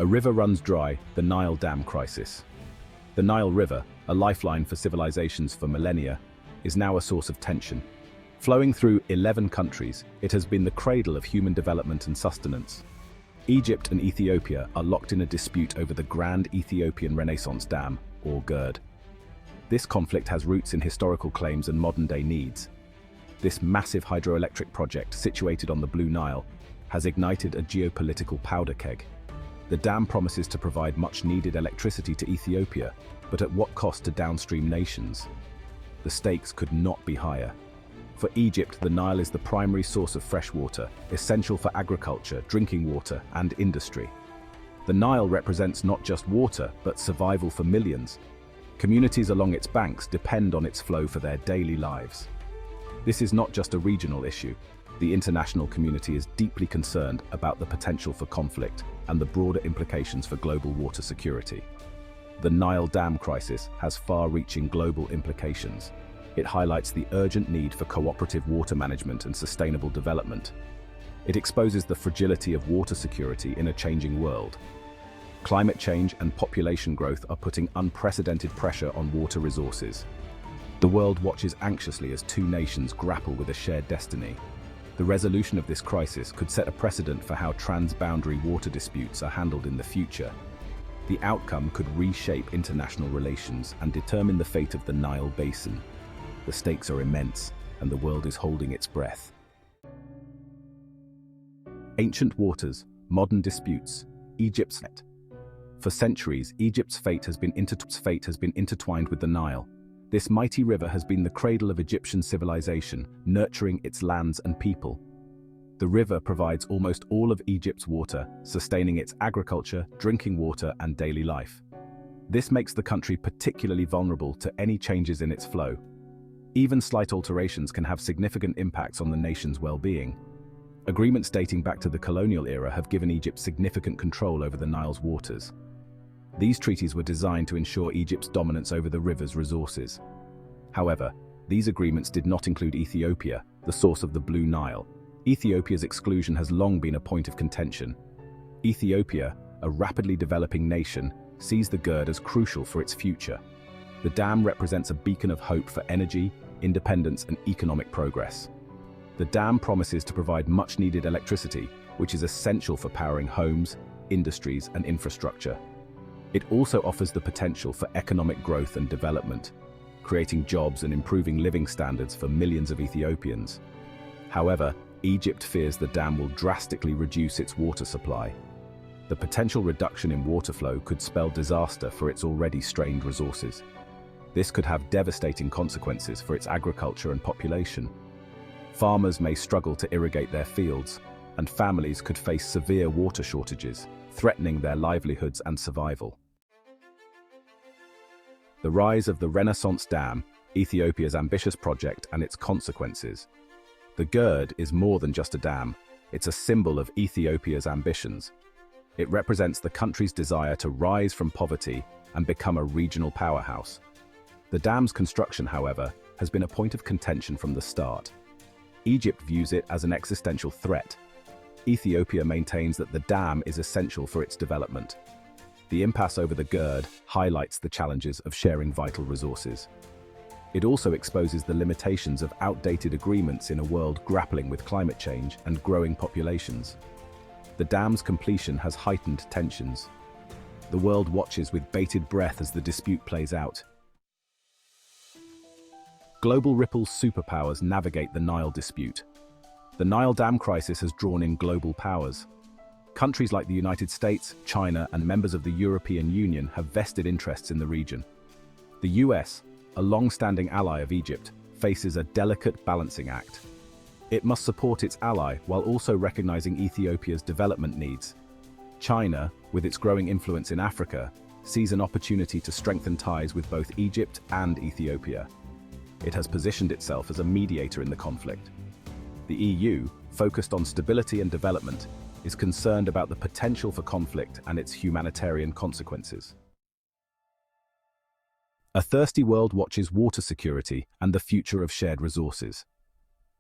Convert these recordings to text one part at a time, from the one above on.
A river runs dry, the Nile Dam Crisis. The Nile River, a lifeline for civilizations for millennia, is now a source of tension. Flowing through 11 countries, it has been the cradle of human development and sustenance. Egypt and Ethiopia are locked in a dispute over the Grand Ethiopian Renaissance Dam, or GERD. This conflict has roots in historical claims and modern-day needs. This massive hydroelectric project, situated on the Blue Nile, has ignited a geopolitical powder keg. The dam promises to provide much-needed electricity to Ethiopia, but at what cost to downstream nations? The stakes could not be higher. For Egypt, the Nile is the primary source of fresh water, essential for agriculture, drinking water, and industry. The Nile represents not just water, but survival for millions. Communities along its banks depend on its flow for their daily lives. This is not just a regional issue. The international community is deeply concerned about the potential for conflict and the broader implications for global water security. The Nile Dam Crisis has far-reaching global implications. It highlights the urgent need for cooperative water management and sustainable development. It exposes the fragility of water security in a changing world. Climate change and population growth are putting unprecedented pressure on water resources. The world watches anxiously as two nations grapple with a shared destiny. The resolution of this crisis could set a precedent for how transboundary water disputes are handled in the future. The outcome could reshape international relations and determine the fate of the Nile Basin. The stakes are immense, and the world is holding its breath. Ancient waters, modern disputes, Egypt's net. For centuries, Egypt's fate has been intertwined with the Nile. This mighty river has been the cradle of Egyptian civilization, nurturing its lands and people. The river provides almost all of Egypt's water, sustaining its agriculture, drinking water, and daily life. This makes the country particularly vulnerable to any changes in its flow. Even slight alterations can have significant impacts on the nation's well-being. Agreements dating back to the colonial era have given Egypt significant control over the Nile's waters. These treaties were designed to ensure Egypt's dominance over the river's resources. However, these agreements did not include Ethiopia, the source of the Blue Nile. Ethiopia's exclusion has long been a point of contention. Ethiopia, a rapidly developing nation, sees the GERD as crucial for its future. The dam represents a beacon of hope for energy, independence, and economic progress. The dam promises to provide much-needed electricity, which is essential for powering homes, industries, and infrastructure. It also offers the potential for economic growth and development, creating jobs and improving living standards for millions of Ethiopians. However, Egypt fears the dam will drastically reduce its water supply. The potential reduction in water flow could spell disaster for its already strained resources. This could have devastating consequences for its agriculture and population. Farmers may struggle to irrigate their fields, and families could face severe water shortages, threatening their livelihoods and survival. The rise of the Renaissance Dam, Ethiopia's ambitious project, and its consequences. The GERD is more than just a dam, it's a symbol of Ethiopia's ambitions. It represents the country's desire to rise from poverty and become a regional powerhouse. The dam's construction, however, has been a point of contention from the start. Egypt views it as an existential threat. Ethiopia maintains that the dam is essential for its development. The impasse over the GERD highlights the challenges of sharing vital resources. It also exposes the limitations of outdated agreements in a world grappling with climate change and growing populations. The dam's completion has heightened tensions. The world watches with bated breath as the dispute plays out. Global Ripple's superpowers navigate the Nile dispute. The Nile Dam Crisis has drawn in global powers. Countries like the United States, China, and members of the European Union have vested interests in the region. The US, a long-standing ally of Egypt, faces a delicate balancing act. It must support its ally while also recognizing Ethiopia's development needs. China, with its growing influence in Africa, sees an opportunity to strengthen ties with both Egypt and Ethiopia. It has positioned itself as a mediator in the conflict. The EU, focused on stability and development, is concerned about the potential for conflict and its humanitarian consequences. A thirsty world watches water security and the future of shared resources.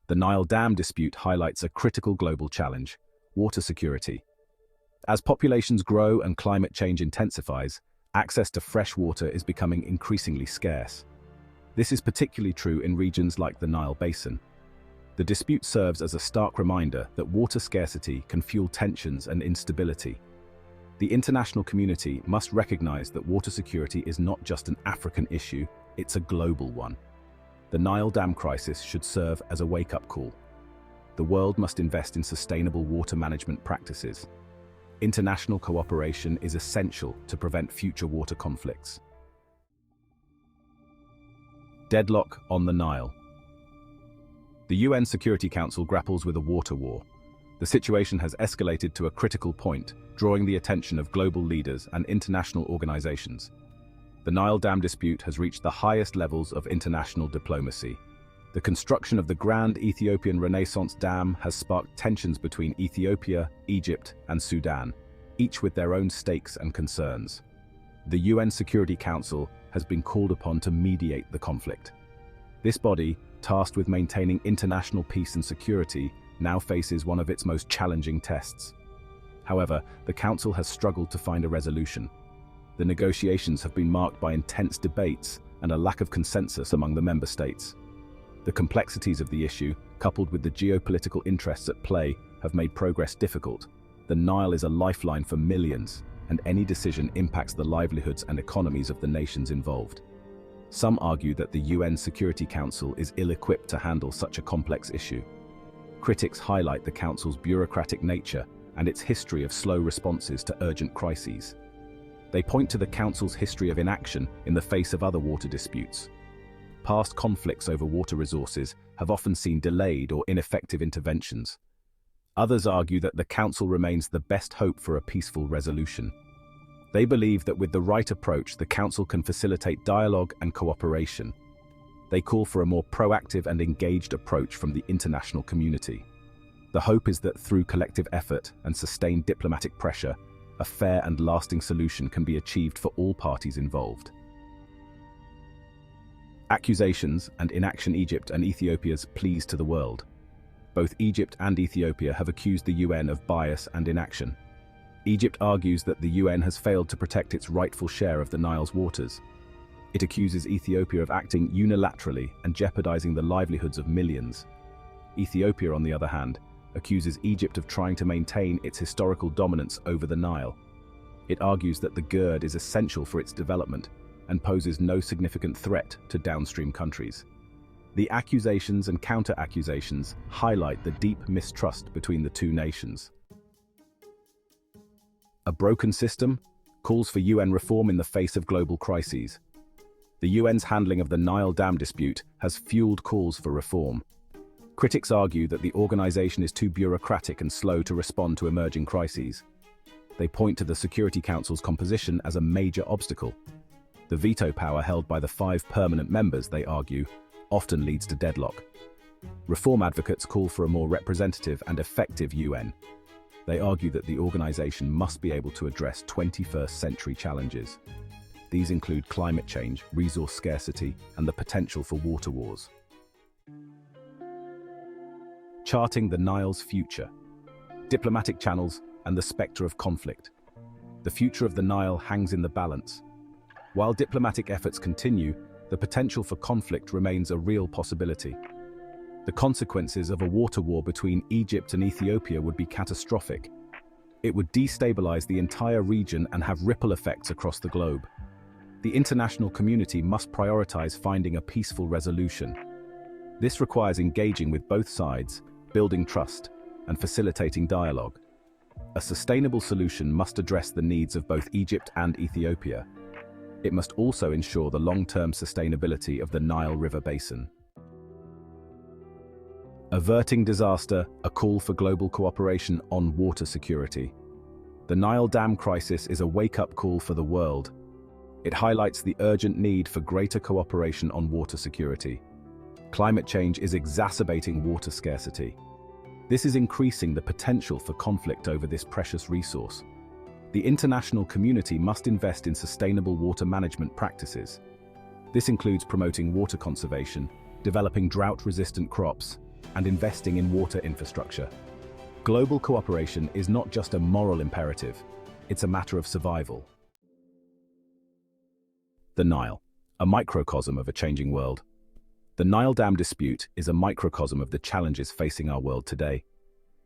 The Nile Dam dispute highlights a critical global challenge: water security. As populations grow and climate change intensifies, access to fresh water is becoming increasingly scarce. This is particularly true in regions like the Nile Basin. The dispute serves as a stark reminder that water scarcity can fuel tensions and instability. The international community must recognize that water security is not just an African issue, it's a global one. The Nile Dam crisis should serve as a wake-up call. The world must invest in sustainable water management practices. International cooperation is essential to prevent future water conflicts. Deadlock on the Nile. The UN Security Council grapples with a water war. The situation has escalated to a critical point, drawing the attention of global leaders and international organizations. The Nile Dam dispute has reached the highest levels of international diplomacy. The construction of the Grand Ethiopian Renaissance Dam has sparked tensions between Ethiopia, Egypt, and Sudan, each with their own stakes and concerns. The UN Security Council has been called upon to mediate the conflict. This body, tasked with maintaining international peace and security, now faces one of its most challenging tests. However, the Council has struggled to find a resolution. The negotiations have been marked by intense debates and a lack of consensus among the member states. The complexities of the issue, coupled with the geopolitical interests at play, have made progress difficult. The Nile is a lifeline for millions, and any decision impacts the livelihoods and economies of the nations involved. Some argue that the UN Security Council is ill-equipped to handle such a complex issue. Critics highlight the Council's bureaucratic nature and its history of slow responses to urgent crises. They point to the Council's history of inaction in the face of other water disputes. Past conflicts over water resources have often seen delayed or ineffective interventions. Others argue that the Council remains the best hope for a peaceful resolution. They believe that with the right approach, the Council can facilitate dialogue and cooperation. They call for a more proactive and engaged approach from the international community. The hope is that through collective effort and sustained diplomatic pressure, a fair and lasting solution can be achieved for all parties involved. Accusations and inaction. Egypt and Ethiopia's pleas to the world. Both Egypt and Ethiopia have accused the UN of bias and inaction. Egypt argues that the UN has failed to protect its rightful share of the Nile's waters. It accuses Ethiopia of acting unilaterally and jeopardizing the livelihoods of millions. Ethiopia, on the other hand, accuses Egypt of trying to maintain its historical dominance over the Nile. It argues that the GERD is essential for its development and poses no significant threat to downstream countries. The accusations and counter-accusations highlight the deep mistrust between the two nations. A broken system calls for UN reform in the face of global crises. The UN's handling of the Nile Dam dispute has fueled calls for reform. Critics argue that the organization is too bureaucratic and slow to respond to emerging crises. They point to the Security Council's composition as a major obstacle. The veto power held by the 5 permanent members, they argue, often leads to deadlock. Reform advocates call for a more representative and effective UN. They argue that the organization must be able to address 21st century challenges. These include climate change, resource scarcity, and the potential for water wars. Charting the Nile's future. Diplomatic channels and the specter of conflict. The future of the Nile hangs in the balance. While diplomatic efforts continue, the potential for conflict remains a real possibility. The consequences of a water war between Egypt and Ethiopia would be catastrophic. It would destabilize the entire region and have ripple effects across the globe. The international community must prioritize finding a peaceful resolution. This requires engaging with both sides, building trust, and facilitating dialogue. A sustainable solution must address the needs of both Egypt and Ethiopia. It must also ensure the long-term sustainability of the Nile River basin. Averting disaster, a call for global cooperation on water security. The Nile Dam crisis is a wake-up call for the world. It highlights the urgent need for greater cooperation on water security. Climate change is exacerbating water scarcity. This is increasing the potential for conflict over this precious resource. The international community must invest in sustainable water management practices. This includes promoting water conservation, developing drought-resistant crops, and investing in water infrastructure. Global cooperation is not just a moral imperative, it's a matter of survival. The Nile, a microcosm of a changing world. The Nile Dam dispute is a microcosm of the challenges facing our world today.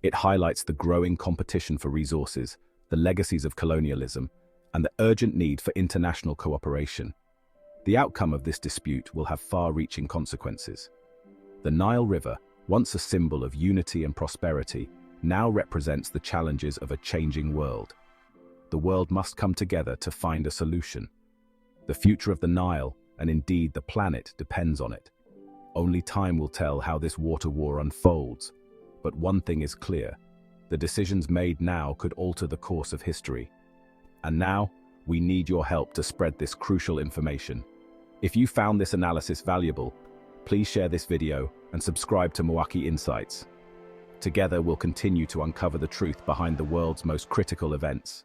It highlights the growing competition for resources, the legacies of colonialism, and the urgent need for international cooperation. The outcome of this dispute will have far-reaching consequences. The Nile River, once a symbol of unity and prosperity, now represents the challenges of a changing world. The world must come together to find a solution. The future of the Nile, and indeed the planet, depends on it. Only time will tell how this water war unfolds. But one thing is clear: the decisions made now could alter the course of history. And now, we need your help to spread this crucial information. If you found this analysis valuable, please share this video and subscribe to Mwaki Insights. Together we'll continue to uncover the truth behind the world's most critical events.